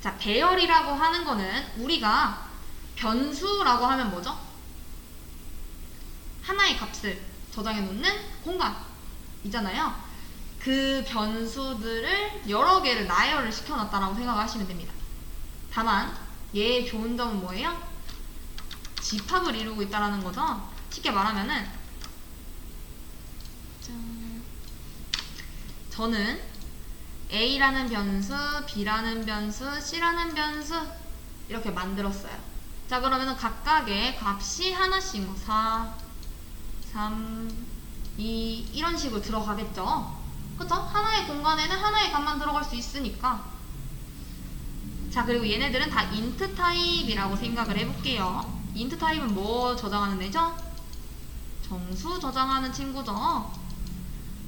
자, 배열이라고 하는 거는 우리가 변수라고 하면 뭐죠? 하나의 값을 저장해 놓는 공간이잖아요. 그 변수들을 여러 개를 나열을 시켜놨다라고 생각하시면 됩니다. 다만 얘의 좋은 점은 뭐예요? 집합을 이루고 있다라는 거죠. 쉽게 말하면은 저는 A라는 변수, B라는 변수, C라는 변수 이렇게 만들었어요. 자, 그러면은 각각의 값이 하나씩 뭐 4, 3, 2 이런 식으로 들어가겠죠. 그쵸? 하나의 공간에는 하나의 값만 들어갈 수 있으니까. 자, 그리고 얘네들은 다 int 타입이라고 생각을 해볼게요. int 타입은 뭐 저장하는 애죠? 정수 저장하는 친구죠.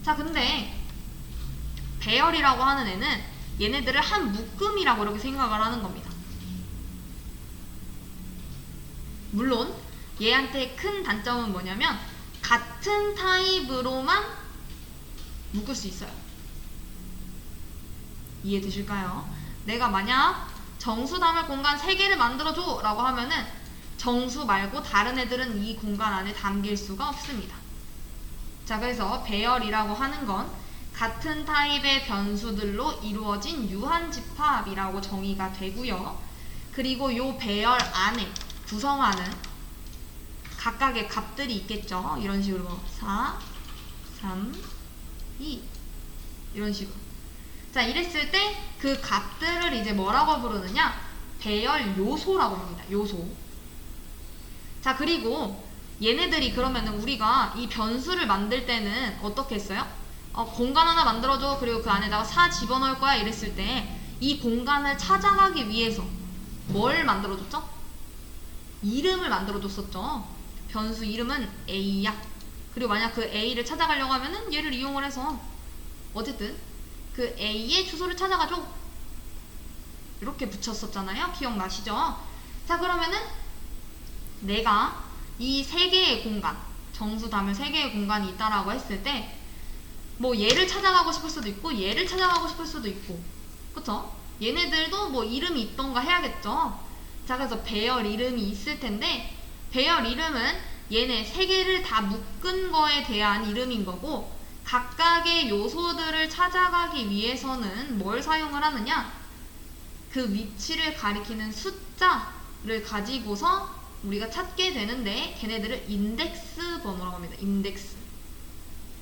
자, 근데 배열이라고 하는 애는 얘네들을 한 묶음이라고 이렇게 생각을 하는 겁니다. 물론 얘한테 큰 단점은 뭐냐면 같은 타입으로만 묶을 수 있어요. 이해되실까요? 내가 만약 정수 담을 공간 3개를 만들어줘 라고 하면은 정수 말고 다른 애들은 이 공간 안에 담길 수가 없습니다. 자, 그래서 배열이라고 하는 건 같은 타입의 변수들로 이루어진 유한집합이라고 정의가 되고요. 그리고 요 배열 안에 구성하는 각각의 값들이 있겠죠. 이런 식으로 4, 3, 2 이런 식으로. 자, 이랬을 때 그 값들을 이제 뭐라고 부르느냐? 배열 요소라고 합니다. 요소. 자, 그리고 얘네들이 그러면은 우리가 이 변수를 만들 때는 어떻게 했어요? 공간 하나 만들어줘. 그리고 그 안에다가 4 집어넣을 거야. 이랬을 때 이 공간을 찾아가기 위해서 뭘 만들어줬죠? 이름을 만들어줬었죠. 변수 이름은 A야. 그리고 만약 그 A를 찾아가려고 하면은 얘를 이용을 해서 어쨌든 그 A의 주소를 찾아가죠. 이렇게 붙였었잖아요. 기억나시죠? 자, 그러면은 내가 이 3개의 공간, 정수 담을 3개의 공간이 있다라고 했을 때 뭐 얘를 찾아가고 싶을 수도 있고 얘를 찾아가고 싶을 수도 있고, 그쵸? 얘네들도 뭐 이름이 있던가 해야겠죠. 자, 그래서 배열 이름이 있을 텐데 배열 이름은 얘네 3개를 다 묶은 거에 대한 이름인 거고, 각각의 요소들을 찾아가기 위해서는 뭘 사용을 하느냐? 그 위치를 가리키는 숫자를 가지고서 우리가 찾게 되는데 걔네들을 인덱스 번호라고 합니다. 인덱스.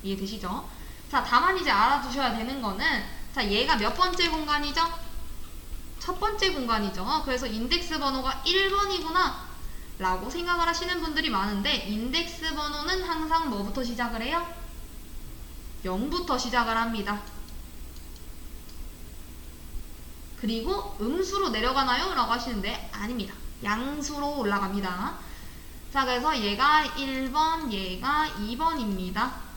이해되시죠? 자, 다만 이제 알아두셔야 되는 거는, 자, 얘가 몇 번째 공간이죠? 첫 번째 공간이죠. 그래서 인덱스 번호가 1번이구나 라고 생각을 하시는 분들이 많은데, 인덱스 번호는 항상 뭐부터 시작을 해요? 0부터 시작을 합니다. 그리고 음수로 내려가나요? 라고 하시는데 아닙니다. 양수로 올라갑니다. 자, 그래서 얘가 1번, 얘가 2번입니다.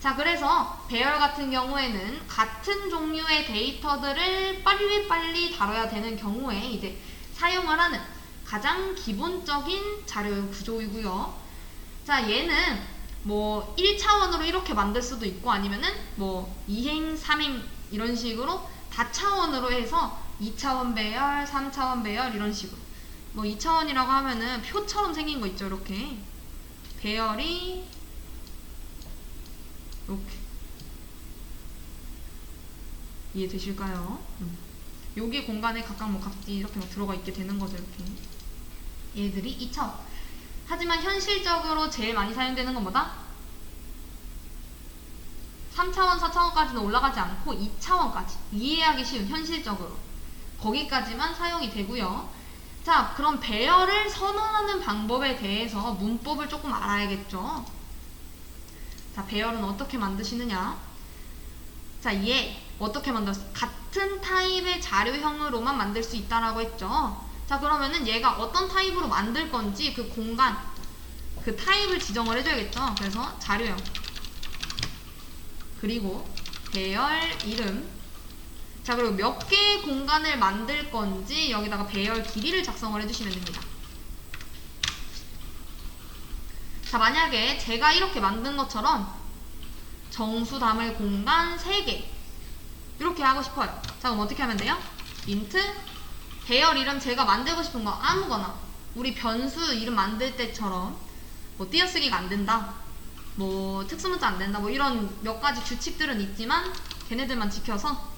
자, 그래서 배열 같은 경우에는 같은 종류의 데이터들을 빨리빨리 다뤄야 되는 경우에 이제 사용을 하는 가장 기본적인 자료 구조이고요. 자, 얘는 뭐 1차원으로 이렇게 만들 수도 있고 아니면은 뭐 2행, 3행 이런 식으로 다차원으로 해서 2차원 배열, 3차원 배열 이런 식으로. 뭐 2차원이라고 하면은 표처럼 생긴 거 있죠. 이렇게 배열이 이렇게. 이해되실까요? 여기 공간에 각각 뭐 값이 이렇게 막 들어가 있게 되는 거죠. 이렇게 얘들이 2차원. 하지만 현실적으로 제일 많이 사용되는 건 뭐다? 3차원, 4차원까지는 올라가지 않고 2차원까지 이해하기 쉬운, 현실적으로 거기까지만 사용이 되고요. 자, 그럼 배열을 선언하는 방법에 대해서 문법을 조금 알아야겠죠. 자, 배열은 어떻게 만드시느냐? 자, 얘 어떻게 만들었어? 같은 타입의 자료형으로만 만들 수 있다라고 했죠. 자, 그러면은 얘가 어떤 타입으로 만들 건지 그 공간, 그 타입을 지정을 해줘야겠죠. 그래서 자료형 그리고 배열 이름. 자, 그리고 몇 개의 공간을 만들 건지 여기다가 배열 길이를 작성을 해주시면 됩니다. 자, 만약에 제가 이렇게 만든 것처럼 정수 담을 공간 3개, 이렇게 하고 싶어요. 자, 그럼 어떻게 하면 돼요? int 배열 이름 제가 만들고 싶은 거 아무거나, 우리 변수 이름 만들 때처럼 뭐 띄어쓰기가 안 된다, 뭐 특수문자 안 된다, 뭐 이런 몇 가지 규칙들은 있지만 걔네들만 지켜서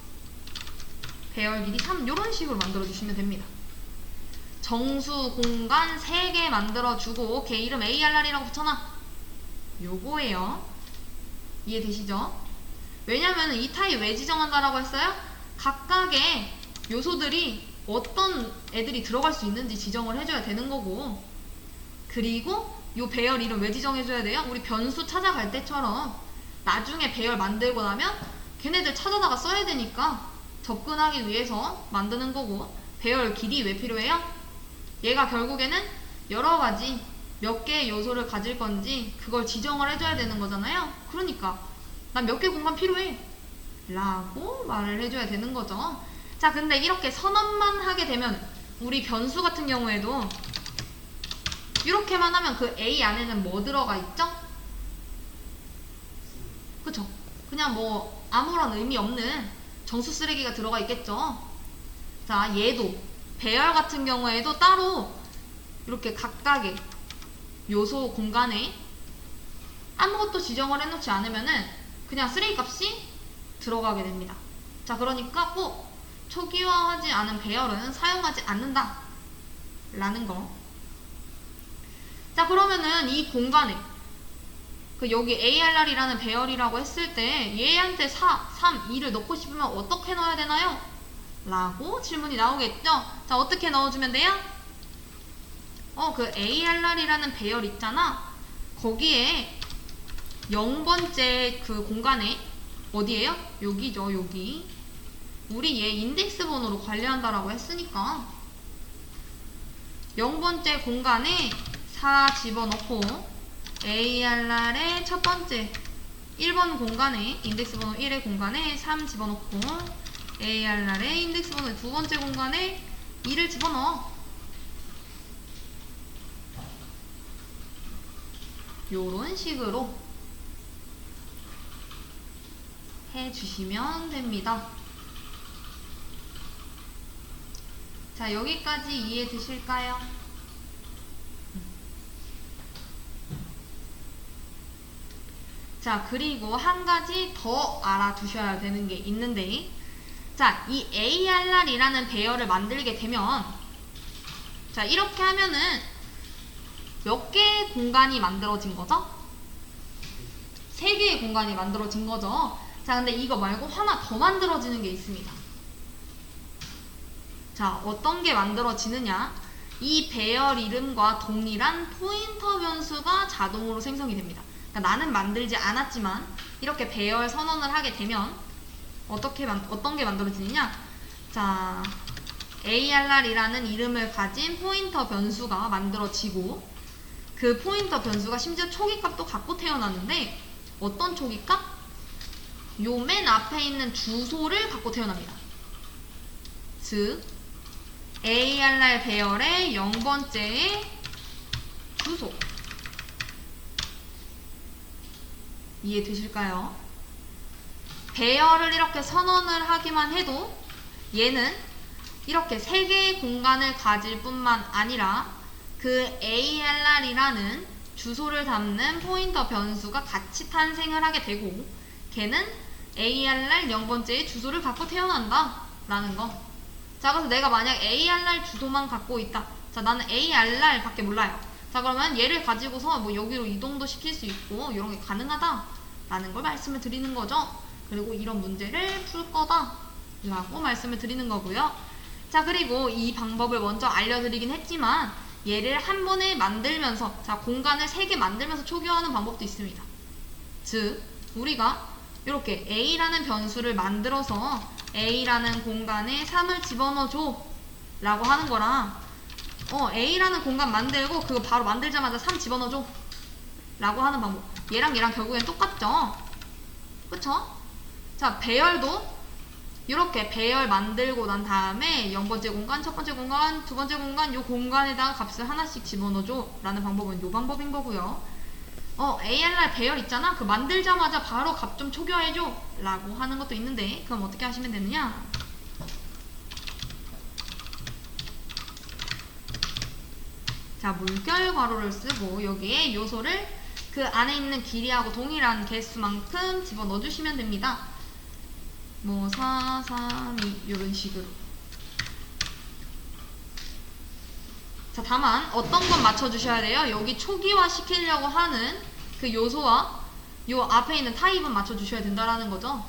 배열 길이 3 이런 식으로 만들어 주시면 됩니다. 정수 공간 3개 만들어 주고 걔 이름 ARR이라고 붙여놔. 요거예요. 이해되시죠? 왜냐면 이 타입 왜 지정한다라고 했어요? 각각의 요소들이 어떤 애들이 들어갈 수 있는지 지정을 해줘야 되는 거고, 그리고 요 배열 이름 왜 지정해줘야 돼요? 우리 변수 찾아갈 때처럼 나중에 배열 만들고 나면 걔네들 찾아다가 써야 되니까 접근하기 위해서 만드는 거고, 배열 길이 왜 필요해요? 얘가 결국에는 여러 가지 몇 개의 요소를 가질 건지 그걸 지정을 해줘야 되는 거잖아요. 그러니까 난 몇 개 공간 필요해 라고 말을 해줘야 되는 거죠. 자, 근데 이렇게 선언만 하게 되면 우리 변수 같은 경우에도 이렇게만 하면 그 A 안에는 뭐 들어가 있죠? 그쵸? 그냥 뭐 아무런 의미 없는 정수 쓰레기가 들어가 있겠죠. 자, 얘도 배열 같은 경우에도 따로 이렇게 각각의 요소 공간에 아무것도 지정을 해놓지 않으면은 그냥 쓰레기 값이 들어가게 됩니다. 자, 그러니까 꼭 초기화하지 않은 배열은 사용하지 않는다 라는 거. 자, 그러면은 이 공간에 그 여기 ARR이라는 배열이라고 했을 때 얘한테 4, 3, 2를 넣고 싶으면 어떻게 넣어야 되나요? 라고 질문이 나오겠죠? 자, 어떻게 넣어주면 돼요? 그 ARR이라는 배열 있잖아. 거기에 0번째 그 공간에 어디에요? 여기죠, 여기. 우리 얘 인덱스 번호로 관리한다라고 했으니까 0번째 공간에 4 집어넣고 ARR의 첫 번째 1번 공간에 인덱스 번호 1의 공간에 3 집어넣고 ARR의 인덱스 번호 두 번째 공간에 2를 집어넣어. 요런 식으로 해주시면 됩니다. 자, 여기까지 이해 되실까요? 자, 그리고 한 가지 더 알아두셔야 되는 게 있는데, 자, 이 ARR이라는 배열을 만들게 되면, 자, 이렇게 하면은 몇 개의 공간이 만들어진 거죠? 3개의 공간이 만들어진 거죠. 자, 근데 이거 말고 하나 더 만들어지는 게 있습니다. 자, 어떤 게 만들어지느냐? 이 배열 이름과 동일한 포인터 변수가 자동으로 생성이 됩니다. 그러니까 나는 만들지 않았지만 이렇게 배열 선언을 하게 되면 어떤 게 만들어지느냐? 자, ARR이라는 이름을 가진 포인터 변수가 만들어지고, 그 포인터 변수가 심지어 초기값도 갖고 태어났는데 어떤 초기값? 요 맨 앞에 있는 주소를 갖고 태어납니다. 즉 ARR 배열의 0번째의 주소. 이해되실까요? 배열을 이렇게 선언을 하기만 해도 얘는 이렇게 3개의 공간을 가질 뿐만 아니라 그 ARR이라는 주소를 담는 포인터 변수가 같이 탄생을 하게 되고, 걔는 ARR 0번째의 주소를 갖고 태어난다 라는 거. 자, 그래서 내가 만약 ARR 주소만 갖고 있다. 자, 나는 ARR 밖에 몰라요. 자, 그러면 얘를 가지고서 뭐 여기로 이동도 시킬 수 있고 이런 게 가능하다 라는 걸 말씀을 드리는 거죠. 그리고 이런 문제를 풀 거다 라고 말씀을 드리는 거고요. 자, 그리고 이 방법을 먼저 알려드리긴 했지만 얘를 한 번에 만들면서, 자, 공간을 3개 만들면서 초기화하는 방법도 있습니다. 즉 우리가 이렇게 A라는 변수를 만들어서 A라는 공간에 3을 집어넣어줘 라고 하는 거랑 A라는 공간 만들고 그거 바로 만들자마자 3 집어넣어줘 라고 하는 방법, 얘랑 결국엔 똑같죠? 그쵸? 자, 배열도 이렇게 배열 만들고 난 다음에 0번째 공간, 첫 번째 공간, 두 번째 공간, 요 공간에다가 값을 하나씩 집어넣어줘 라는 방법은 요 방법인 거고요. ALR 배열 있잖아. 그 만들자마자 바로 값 좀 초기화해줘 라고 하는 것도 있는데, 그럼 어떻게 하시면 되느냐? 자, 물결 괄호를 쓰고 여기에 요소를 그 안에 있는 길이하고 동일한 개수만큼 집어넣어 주시면 됩니다. 뭐 4, 3, 2 이런 식으로. 자, 다만 어떤 건 맞춰주셔야 돼요? 여기 초기화 시키려고 하는 그 요소와 요 앞에 있는 타입은 맞춰주셔야 된다라는 거죠.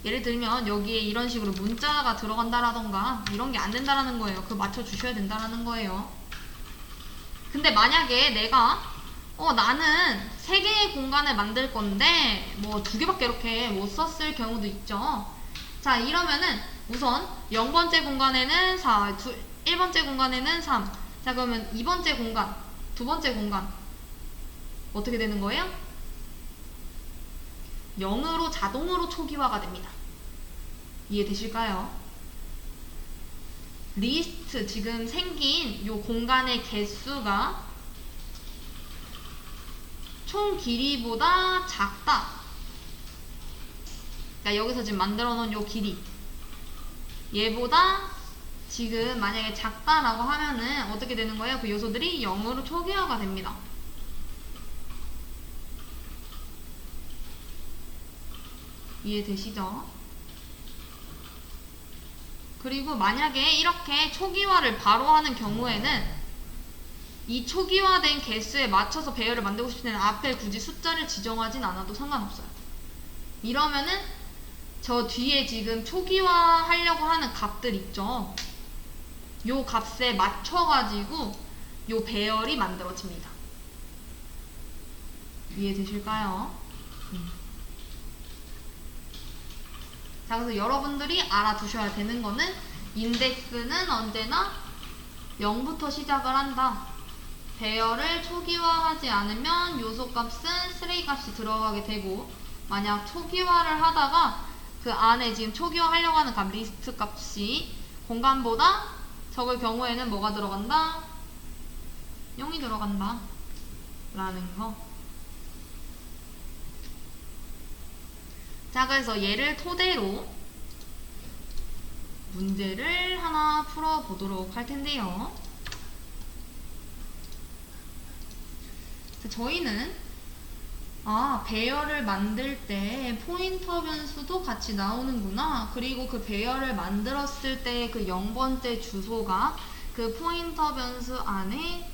예를 들면 여기에 이런 식으로 문자가 들어간다라던가 이런 게 안 된다라는 거예요. 그거 맞춰주셔야 된다라는 거예요. 근데 만약에 내가 나는 3개의 공간을 만들 건데 뭐 2개밖에 이렇게 못 썼을 경우도 있죠. 자, 이러면은 우선 0번째 공간에는 4, 1번째 공간에는 3. 자, 그러면 2번째 공간, 2번째 공간 어떻게 되는 거예요? 0으로 자동으로 초기화가 됩니다. 이해되실까요? 리스트, 지금 생긴 요 공간의 개수가 총 길이보다 작다. 그러니까 여기서 지금 만들어 놓은 요 길이 얘보다 지금 만약에 작다라고 하면은 어떻게 되는 거예요? 그 요소들이 0으로 초기화가 됩니다. 이해되시죠? 그리고 만약에 이렇게 초기화를 바로 하는 경우에는 이 초기화된 개수에 맞춰서 배열을 만들고 싶을 때는 앞에 굳이 숫자를 지정하진 않아도 상관없어요. 이러면은 저 뒤에 지금 초기화 하려고 하는 값들 있죠? 요 값에 맞춰가지고 요 배열이 만들어집니다. 이해되실까요? 자, 그래서 여러분들이 알아두셔야 되는 거는 인덱스는 언제나 0부터 시작을 한다. 배열을 초기화하지 않으면 요소값은 쓰레기 값이 들어가게 되고, 만약 초기화를 하다가 그 안에 지금 초기화 하려고 하는 값 리스트 값이 공간보다 적을 경우에는 뭐가 들어간다? 0이 들어간다 라는 거. 자, 그래서 얘를 토대로 문제를 하나 풀어보도록 할 텐데요. 자, 저희는 배열을 만들 때 포인터 변수도 같이 나오는구나. 그리고 그 배열을 만들었을 때 그 0번째 주소가 그 포인터 변수 안에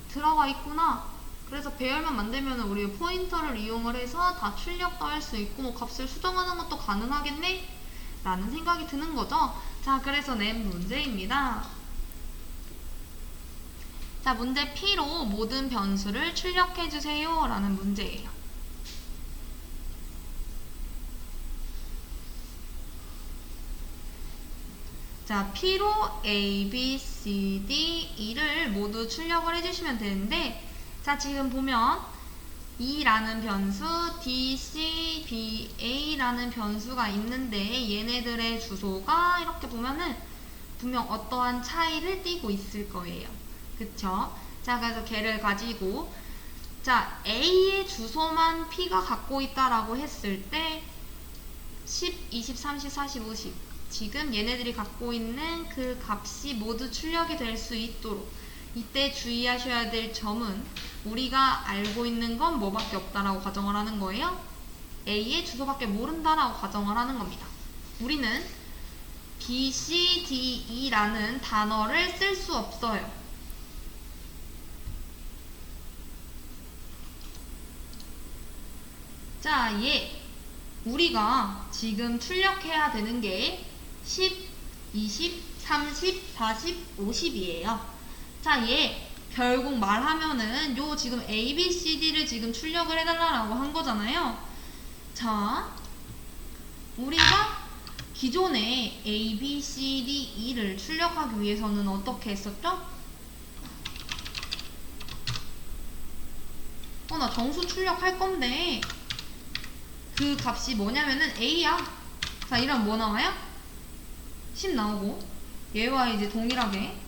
들어가 있구나. 그래서 배열만 만들면 우리 포인터를 이용을 해서 다 출력도 할 수 있고 값을 수정하는 것도 가능하겠네? 라는 생각이 드는 거죠. 자, 그래서 낸 문제입니다. 자, 문제 P로 모든 변수를 출력해주세요 라는 문제예요. 자, P로 A, B, C, D, E를 모두 출력을 해주시면 되는데, 자, 지금 보면 E라는 변수, D, C, B, A라는 변수가 있는데 얘네들의 주소가 이렇게 보면은 분명 어떠한 차이를 띠고 있을 거예요. 그쵸? 자, 그래서 걔를 가지고 자, A의 주소만 P가 갖고 있다라고 했을 때 10, 20, 30, 40, 50 지금 얘네들이 갖고 있는 그 값이 모두 출력이 될 수 있도록 이때 주의하셔야 될 점은 우리가 알고 있는 건 뭐밖에 없다라고 가정을 하는 거예요? A의 주소밖에 모른다라고 가정을 하는 겁니다. 우리는 B, C, D, E라는 단어를 쓸 수 없어요. 자, 얘 우리가 지금 출력해야 되는 게 10, 20, 30, 40, 50이에요. 자, 얘 결국 말하면은 요 지금 A, B, C, D를 지금 출력을 해달라고 한 거잖아요. 자, 우리가 기존에 A, B, C, D, E를 출력하기 위해서는 어떻게 했었죠? 나 정수 출력할 건데 그 값이 뭐냐면은 A야. 자, 이러면 뭐 나와요? 10 나오고 얘와 이제 동일하게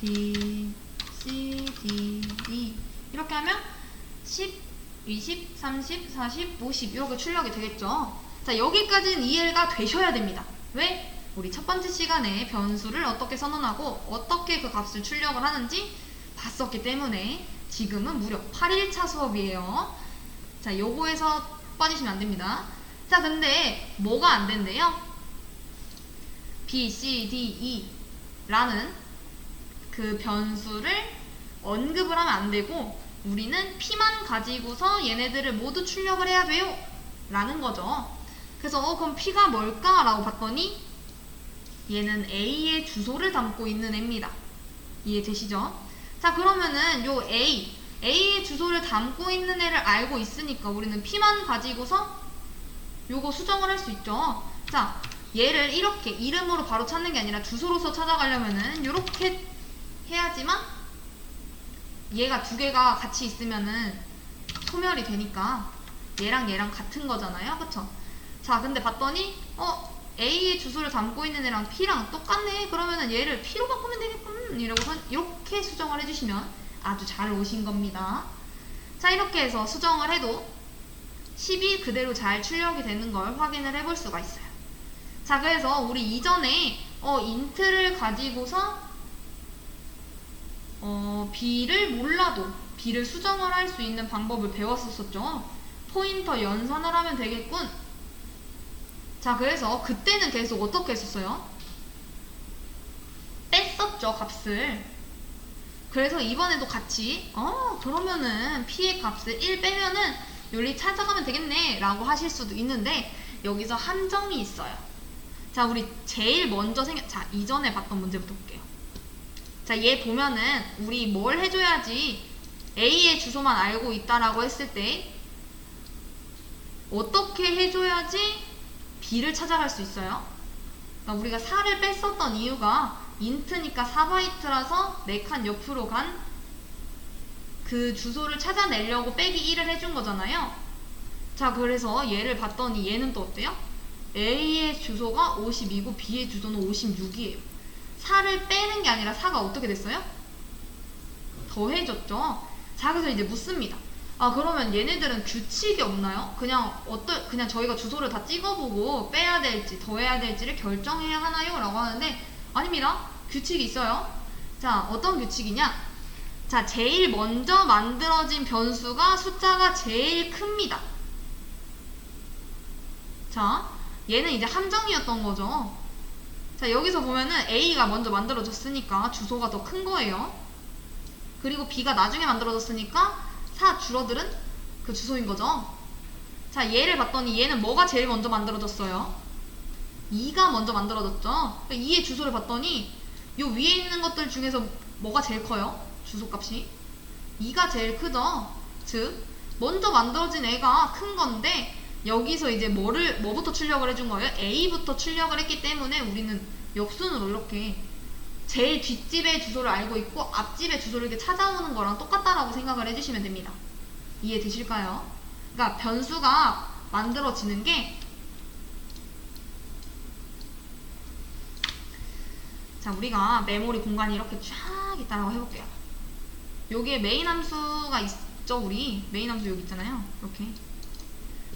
B, C, D, E 이렇게 하면 10, 20, 30, 40, 50 이렇게 출력이 되겠죠. 자, 여기까지는 이해가 되셔야 됩니다. 왜? 우리 첫 번째 시간에 변수를 어떻게 선언하고 어떻게 그 값을 출력을 하는지 봤었기 때문에 지금은 무려 8일차 수업이에요. 자, 요거에서 빠지시면 안 됩니다. 자, 근데 뭐가 안 된대요? B, C, D, E 라는 그 변수를 언급을 하면 안 되고 우리는 P만 가지고서 얘네들을 모두 출력을 해야 돼요 라는 거죠. 그래서 그럼 P가 뭘까? 라고 봤더니 얘는 A의 주소를 담고 있는 애입니다. 이해되시죠? 자, 그러면은 요 A의 주소를 담고 있는 애를 알고 있으니까 우리는 P만 가지고서 요거 수정을 할 수 있죠. 자, 얘를 이렇게 이름으로 바로 찾는 게 아니라 주소로서 찾아가려면은 요렇게 해야지만 얘가 두 개가 같이 있으면은 소멸이 되니까 얘랑 얘랑 같은 거잖아요. 그쵸? 자, 근데 봤더니 A의 주소를 담고 있는 애랑 P랑 똑같네. 그러면은 얘를 P로 바꾸면 되겠군. 이러고선 이렇게 수정을 해주시면 아주 잘 오신 겁니다. 자, 이렇게 해서 수정을 해도 10이 그대로 잘 출력이 되는 걸 확인을 해볼 수가 있어요. 자, 그래서 우리 이전에 인트를 가지고서 B를 몰라도 B를 수정을 할 수 있는 방법을 배웠었죠. 포인터 연산을 하면 되겠군. 자, 그래서 그때는 계속 어떻게 했었어요? 뺐었죠, 값을. 그래서 이번에도 같이 그러면은 P의 값을 1 빼면은 여기 찾아가면 되겠네 라고 하실 수도 있는데 여기서 함정이 있어요. 자, 우리 제일 먼저 자, 이전에 봤던 문제부터 볼게요. 자, 얘 보면은 우리 뭘 해줘야지 A의 주소만 알고 있다라고 했을 때 어떻게 해줘야지 B를 찾아갈 수 있어요? 그러니까 우리가 4를 뺐었던 이유가 인트니까 4바이트라서 4칸 옆으로 간 그 주소를 찾아내려고 빼기 1을 해준 거잖아요. 자, 그래서 얘를 봤더니 얘는 또 어때요? A의 주소가 52고 B의 주소는 56이에요. 4를 빼는 게 아니라 4가 어떻게 됐어요? 더해졌죠. 자, 그래서 이제 묻습니다. 아, 그러면 얘네들은 규칙이 없나요? 그냥 저희가 주소를 다 찍어보고 빼야 될지 더해야 될지를 결정해야 하나요? 라고 하는데 아닙니다. 규칙이 있어요. 자, 어떤 규칙이냐? 자, 제일 먼저 만들어진 변수가 숫자가 제일 큽니다. 자, 얘는 이제 함정이었던 거죠. 자, 여기서 보면은 A가 먼저 만들어졌으니까 주소가 더 큰 거예요. 그리고 B가 나중에 만들어졌으니까 4 줄어들은 그 주소인 거죠. 자, 얘를 봤더니 얘는 뭐가 제일 먼저 만들어졌어요? 2가 먼저 만들어졌죠. 2의 주소를 봤더니 요 위에 있는 것들 중에서 뭐가 제일 커요? 주소값이 2가 제일 크죠. 즉 먼저 만들어진 애가 큰 건데 여기서 이제 뭐부터 출력을 해준 거예요? A부터 출력을 했기 때문에 우리는 역순으로 이렇게 제일 뒷집의 주소를 알고 있고 앞집의 주소를 이렇게 찾아오는 거랑 똑같다라고 생각을 해주시면 됩니다. 이해되실까요? 그러니까 변수가 만들어지는 게 자, 우리가 메모리 공간이 이렇게 쫙 있다라고 해볼게요. 여기에 메인 함수가 있죠. 우리 메인 함수 여기 있잖아요. 이렇게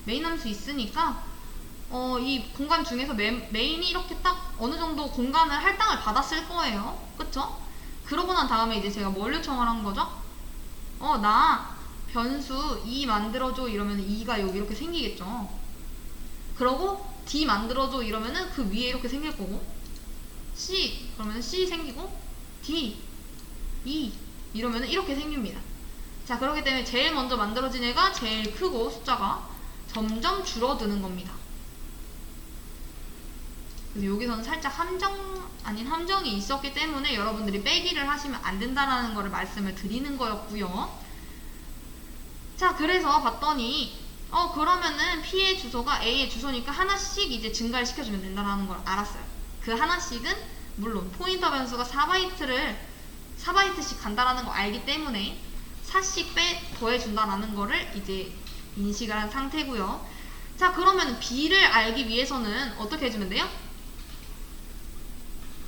메인 함수 있으니까 이 공간 중에서 메인이 이렇게 딱 어느 정도 공간을 할당을 받았을 거예요. 그쵸? 그러고 난 다음에 이제 제가 뭘 요청을 한 거죠? 나 변수 2 만들어줘 이러면 2가 여기 이렇게 생기겠죠. 그러고 D 만들어줘 이러면은 그 위에 이렇게 생길 거고 C 그러면 C 생기고 D, E 이러면은 이렇게 생깁니다. 자, 그렇기 때문에 제일 먼저 만들어진 애가 제일 크고 숫자가 점점 줄어드는 겁니다. 그래서 여기서는 살짝 함정 아닌 함정이 있었기 때문에 여러분들이 빼기를 하시면 안 된다라는 거를 말씀을 드리는 거였고요. 자, 그래서 봤더니 그러면은 P의 주소가 A의 주소니까 하나씩 이제 증가를 시켜주면 된다는 걸 알았어요. 그 하나씩은 물론 포인터 변수가 4바이트씩 간다라는 거 알기 때문에 4씩 더해준다라는 거를 이제 인식을 한 상태고요. 자, 그러면 B를 알기 위해서는 어떻게 해주면 돼요?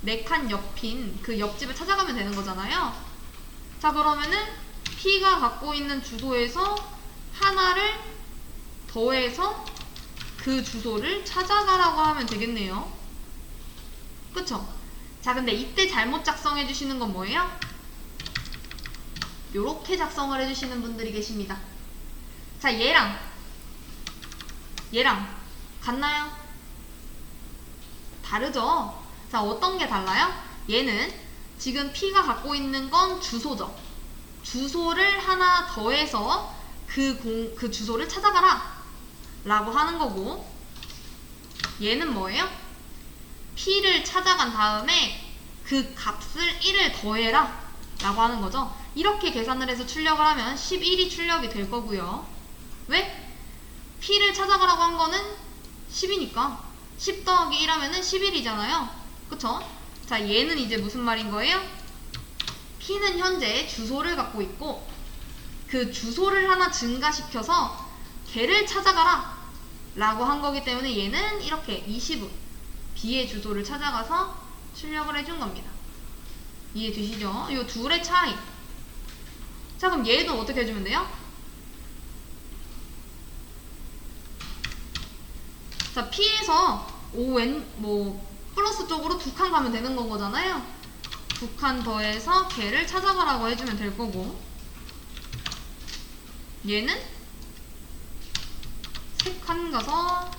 4칸 옆인 그 옆집을 찾아가면 되는 거잖아요. 자, 그러면은 P가 갖고 있는 주소에서 하나를 더해서 그 주소를 찾아가라고 하면 되겠네요. 그쵸? 자, 근데 이때 잘못 작성해 주시는 건 뭐예요? 요렇게 작성을 해주시는 분들이 계십니다. 자, 얘랑 같나요? 다르죠? 자, 어떤 게 달라요? 얘는 지금 P가 갖고 있는 건 주소죠. 주소를 하나 더해서 그 주소를 찾아가라 라고 하는 거고, 얘는 뭐예요? P를 찾아간 다음에 그 값을 1을 더해라 라고 하는 거죠. 이렇게 계산을 해서 출력을 하면 11이 출력이 될 거고요. 왜? P를 찾아가라고 한 거는 10이니까 10 더하기 1 하면은 11이잖아요. 그쵸? 자, 얘는 이제 무슨 말인 거예요? P는 현재 주소를 갖고 있고 그 주소를 하나 증가시켜서 걔를 찾아가라 라고 한 거기 때문에 얘는 이렇게 20은 B의 주소를 찾아가서 출력을 해준 겁니다. 이해되시죠? 이 둘의 차이. 자, 그럼 얘도 어떻게 해주면 돼요? 자, P에서 플러스 쪽으로 2칸 가면 되는 거잖아요. 2칸 더해서 걔를 찾아가라고 해주면 될 거고, 얘는 3칸 가서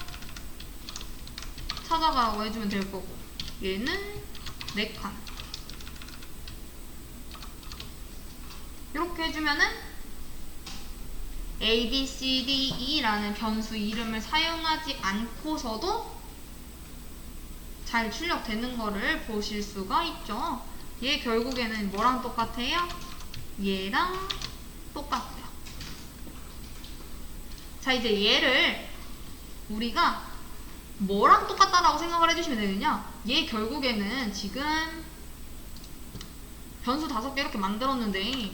찾아가라고 해주면 될 거고, 얘는 4칸. 이렇게 해주면은 A, B, C, D, E라는 변수 이름을 사용하지 않고서도 잘 출력되는 거를 보실 수가 있죠. 얘 결국에는 뭐랑 똑같아요? 얘랑 똑같고요. 자, 이제 얘를 우리가 뭐랑 똑같다라고 생각을 해주시면 되느냐? 얘 결국에는 지금 변수 5개 이렇게 만들었는데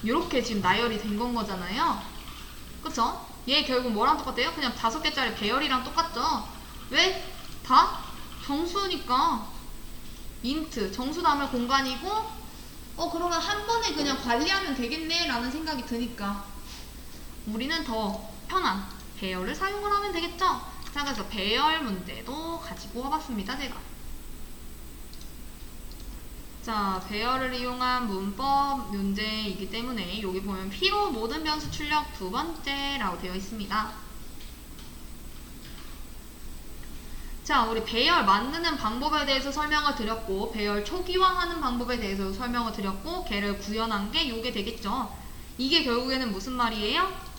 이렇게 지금 나열이 된 건 거잖아요. 그쵸? 얘 결국 뭐랑 똑같아요? 그냥 5개짜리 배열이랑 똑같죠? 왜? 다 정수니까. 인트, 정수 담을 공간이고, 그러면 한 번에 그냥 관리하면 되겠네 라는 생각이 드니까 우리는 더 편한 배열을 사용을 하면 되겠죠? 자, 그래서 배열 문제도 가지고 와봤습니다, 제가. 자, 배열을 이용한 문법 문제이기 때문에 여기 보면 P로 모든 변수 출력 2번째라고 되어 있습니다. 자, 우리 배열 만드는 방법에 대해서 설명을 드렸고, 배열 초기화하는 방법에 대해서 설명을 드렸고, 걔를 구현한 게 요게 되겠죠. 이게 결국에는 무슨 말이에요?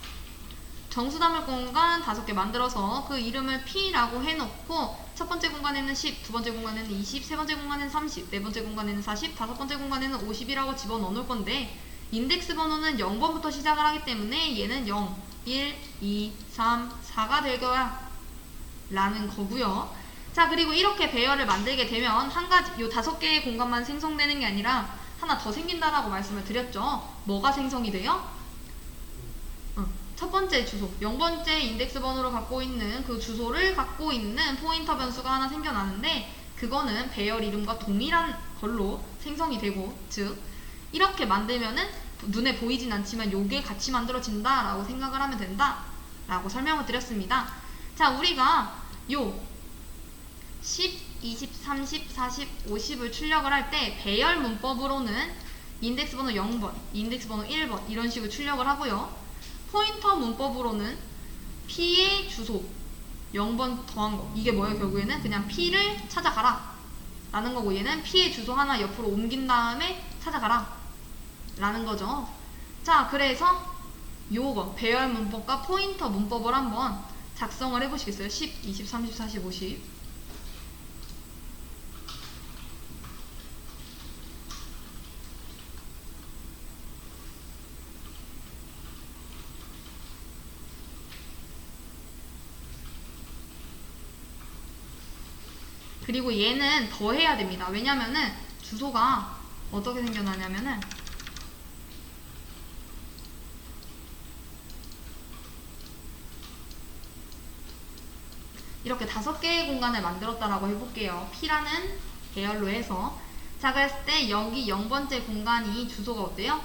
정수 담을 공간 5개 만들어서 그 이름을 P라고 해놓고 첫 번째 공간에는 10, 두 번째 공간에는 20, 세 번째 공간에는 30, 네 번째 공간에는 40, 다섯 번째 공간에는 50이라고 집어넣어 놓을 건데, 인덱스 번호는 0번부터 시작을 하기 때문에 얘는 0, 1, 2, 3, 4가 될 거야 라는 거고요. 자, 그리고 이렇게 배열을 만들게 되면 한 가지, 요 5개의 공간만 생성되는 게 아니라 하나 더 생긴다라고 말씀을 드렸죠. 뭐가 생성이 돼요? 첫 번째 주소, 0번째 인덱스 번호를 갖고 있는 그 주소를 갖고 있는 포인터 변수가 하나 생겨나는데, 그거는 배열 이름과 동일한 걸로 생성이 되고, 즉 이렇게 만들면은 눈에 보이진 않지만 요게 같이 만들어진다 라고 생각을 하면 된다 라고 설명을 드렸습니다. 자, 우리가 요 10, 20, 30, 40, 50을 출력을 할 때 배열 문법으로는 인덱스 번호 0번, 인덱스 번호 1번 이런 식으로 출력을 하고요. 포인터 문법으로는 P의 주소 0번 더한 거, 이게 뭐예요? 결국에는 그냥 P를 찾아가라 라는 거고, 얘는 P의 주소 하나 옆으로 옮긴 다음에 찾아가라 라는 거죠. 자, 그래서 요거 배열 문법과 포인터 문법을 한번 작성을 해보시겠어요? 10, 20, 30, 40, 50. 그리고 얘는 더 해야 됩니다. 왜냐면은 주소가 어떻게 생겨나냐면은 이렇게 5개의 공간을 만들었다라고 해볼게요. P라는 배열로 해서. 자, 그랬을 때 여기 0번째 공간이 주소가 어때요?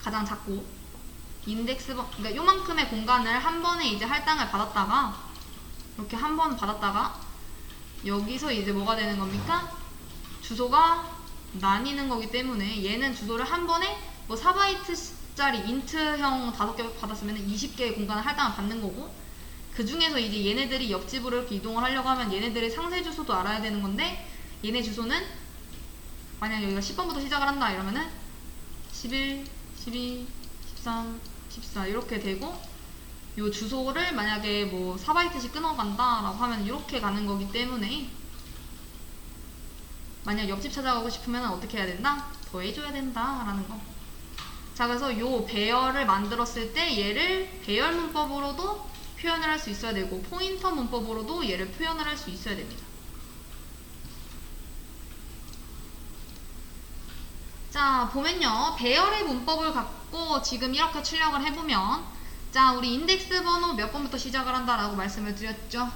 가장 작고 그러니까 요만큼의 공간을 한 번에 이제 할당을 받았다가 이렇게 한 번 받았다가 여기서 이제 뭐가 되는 겁니까? 주소가 나뉘는 거기 때문에 얘는 주소를 한 번에 뭐 4바이트짜리 인트형 5개 받았으면 20개의 공간을 할당을 받는 거고, 그 중에서 이제 얘네들이 옆집으로 이렇게 이동을 하려고 하면 얘네들의 상세 주소도 알아야 되는 건데, 얘네 주소는 만약 여기가 10번부터 시작을 한다 이러면은 11, 12, 13, 14 이렇게 되고, 요 주소를 만약에 뭐 4바이트씩 끊어간다 라고 하면 이렇게 가는 거기 때문에 만약 옆집 찾아가고 싶으면 어떻게 해야 된다? 더해줘야 된다 라는 거. 자, 그래서 요 배열을 만들었을 때 얘를 배열 문법으로도 표현을 할 수 있어야 되고 포인터 문법으로도 얘를 표현을 할 수 있어야 됩니다. 자, 보면요, 배열의 문법을 갖고 지금 이렇게 출력을 해보면, 자, 우리 인덱스 번호 몇 번부터 시작을 한다라고 말씀을 드렸죠?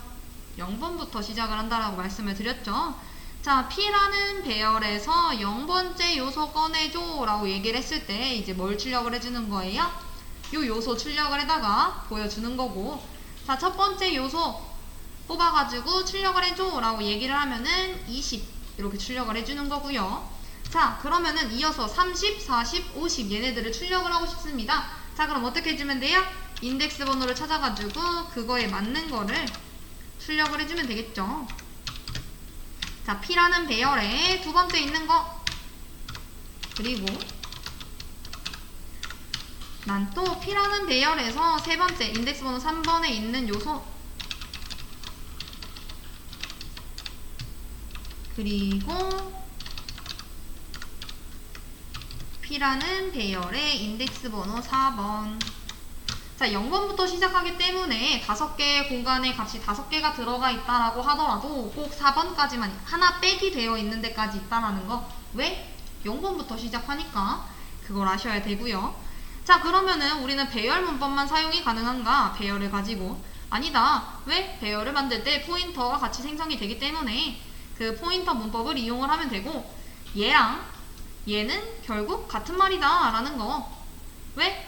0번부터 시작을 한다라고 말씀을 드렸죠? 자, P라는 배열에서 0번째 요소 꺼내줘 라고 얘기를 했을 때 이제 뭘 출력을 해주는 거예요? 요 요소 출력을 해다가 보여주는 거고, 자, 첫 번째 요소 뽑아가지고 출력을 해줘 라고 얘기를 하면은 20 이렇게 출력을 해주는 거고요. 자, 그러면은 이어서 30, 40, 50 얘네들을 출력을 하고 싶습니다. 자, 그럼 어떻게 해주면 돼요? 인덱스 번호를 찾아가지고 그거에 맞는 거를 출력을 해주면 되겠죠. 자, P라는 배열에 두 번째 있는 거, 그리고 난 또 P라는 배열에서 세 번째 인덱스 번호 3번에 있는 요소, 그리고 P라는 배열의 인덱스 번호 4번. 자, 0번부터 시작하기 때문에 5개의 공간에 값이 5개가 들어가 있다라고 하더라도 꼭 4번까지만 하나 빼기 되어 있는 데까지 있다라는 거. 왜? 0번부터 시작하니까 그걸 아셔야 되고요. 자, 그러면은 우리는 배열 문법만 사용이 가능한가? 배열을 가지고. 아니다. 왜? 배열을 만들 때 포인터가 같이 생성이 되기 때문에 그 포인터 문법을 이용을 하면 되고, 얘랑 얘는 결국 같은 말이다 라는 거. 왜?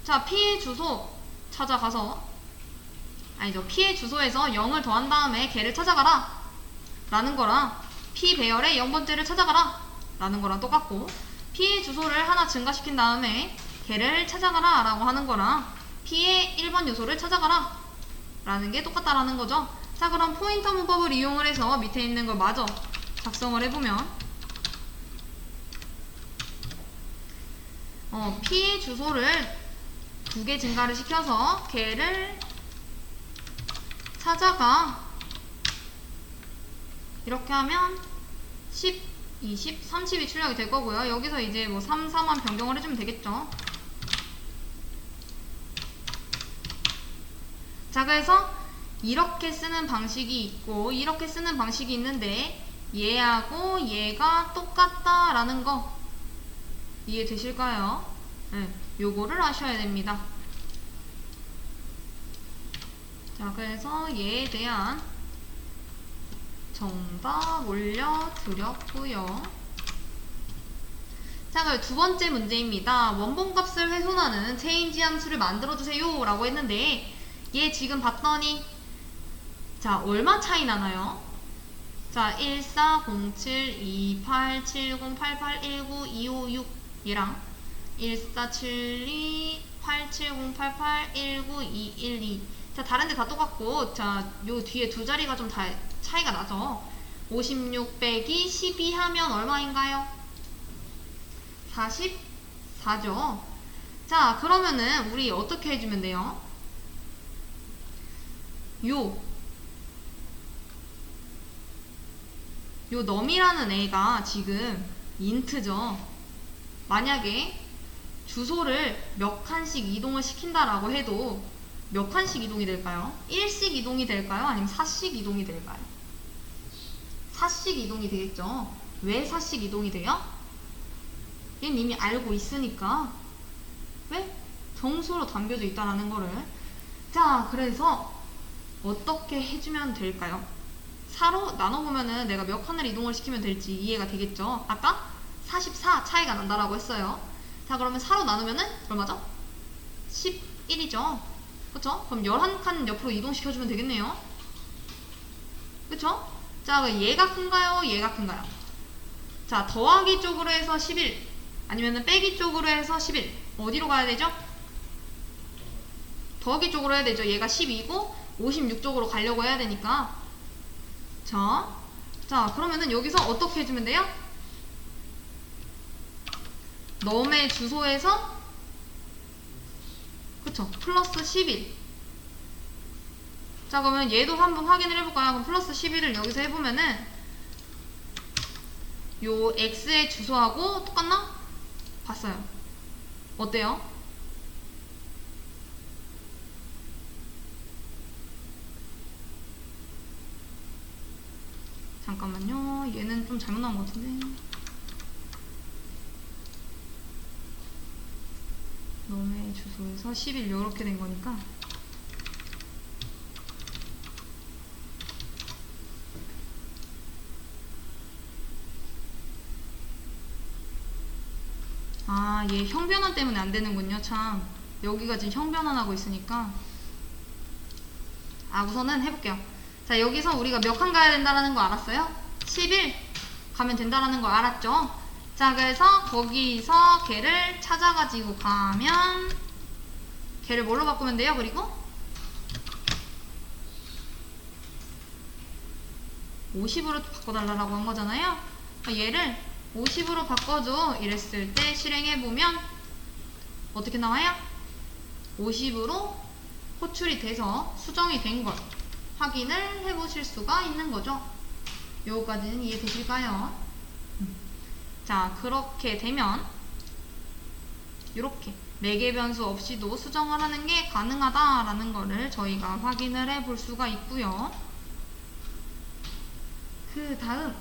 자, P의 주소 찾아가서, 아니죠, P의 주소에서 0을 더한 다음에 걔를 찾아가라 라는 거랑 P 배열의 0번째를 찾아가라 라는 거랑 똑같고, P의 주소를 하나 증가시킨 다음에 걔를 찾아가라 라고 하는 거랑 P의 1번 요소를 찾아가라 라는 게 똑같다라는 거죠. 자, 그럼 포인터 문법을 이용을 해서 밑에 있는 걸 마저 작성을 해보면, P의 주소를 2개 증가를 시켜서 걔를 찾아가 이렇게 하면 10, 20, 30이 출력이 될 거고요. 여기서 이제 뭐 3, 4만 변경을 해주면 되겠죠. 자, 그래서 이렇게 쓰는 방식이 있고 이렇게 쓰는 방식이 있는데 얘하고 얘가 똑같다라는 거 이해되실까요? 네, 요거를 아셔야 됩니다. 자, 그래서 얘에 대한 정답 올려드렸고요. 자, 그럼 두 번째 문제입니다. 원본값을 훼손하는 체인지 함수를 만들어주세요 라고 했는데, 얘 지금 봤더니 자, 얼마 차이 나나요? 자, 1407287088192556 얘랑 14728708819212. 자, 다른데 다 똑같고, 자, 요 뒤에 두 자리가 좀 다 차이가 나죠. 56 빼기 12 하면 얼마인가요? 44죠. 자, 그러면은 우리 어떻게 해주면 돼요? 요 넘이라는 애가 지금 인트죠. 만약에 주소를 몇 칸씩 이동을 시킨다라고 해도 몇 칸씩 이동이 될까요? 1씩 이동이 될까요? 아니면 4씩 이동이 될까요? 4씩 이동이 되겠죠. 왜 4씩 이동이 돼요? 얘는 이미 알고 있으니까. 왜? 정수로 담겨져 있다라는 거를. 자, 그래서 어떻게 해주면 될까요? 4로 나눠보면은 내가 몇 칸을 이동을 시키면 될지 이해가 되겠죠? 아까 44 차이가 난다라고 했어요. 자, 그러면 4로 나누면은 얼마죠? 11이죠. 그쵸? 그럼 11칸 옆으로 이동시켜주면 되겠네요. 그쵸? 자, 얘가 큰가요? 얘가 큰가요? 자, 더하기 쪽으로 해서 11 아니면은 빼기 쪽으로 해서 11 어디로 가야 되죠? 더하기 쪽으로 해야 되죠. 얘가 12고 56 쪽으로 가려고 해야 되니까. 자, 그러면은 여기서 어떻게 해주면 돼요? 넘의 주소에서 그쵸? 플러스 11. 자, 그러면 얘도 한번 확인을 해볼까요? 그럼 플러스 11을 여기서 해보면은 요 x의 주소하고 똑같나? 봤어요. 어때요? 잠깐만요. 얘는 좀 잘못 나온 것 같은데. 넘의 주소에서 11 이렇게 된 거니까. 아, 얘 형변환 때문에 안 되는군요. 참. 여기가 지금 형변환하고 있으니까. 아, 우선은 해볼게요. 자, 여기서 우리가 몇 칸 가야 된다는 거 알았어요? 11 가면 된다는 거 알았죠? 자, 그래서 거기서 걔를 찾아가지고 가면 걔를 뭘로 바꾸면 돼요? 그리고 50으로 바꿔달라고 한 거잖아요. 얘를 50으로 바꿔줘 이랬을 때 실행해보면 어떻게 나와요? 50으로 호출이 돼서 수정이 된 것 확인을 해보실 수가 있는 거죠. 요거까지는 이해되실까요? 자, 그렇게 되면 이렇게 4개 변수 없이도 수정을 하는 게 가능하다라는 거를 저희가 확인을 해볼 수가 있고요. 그 다음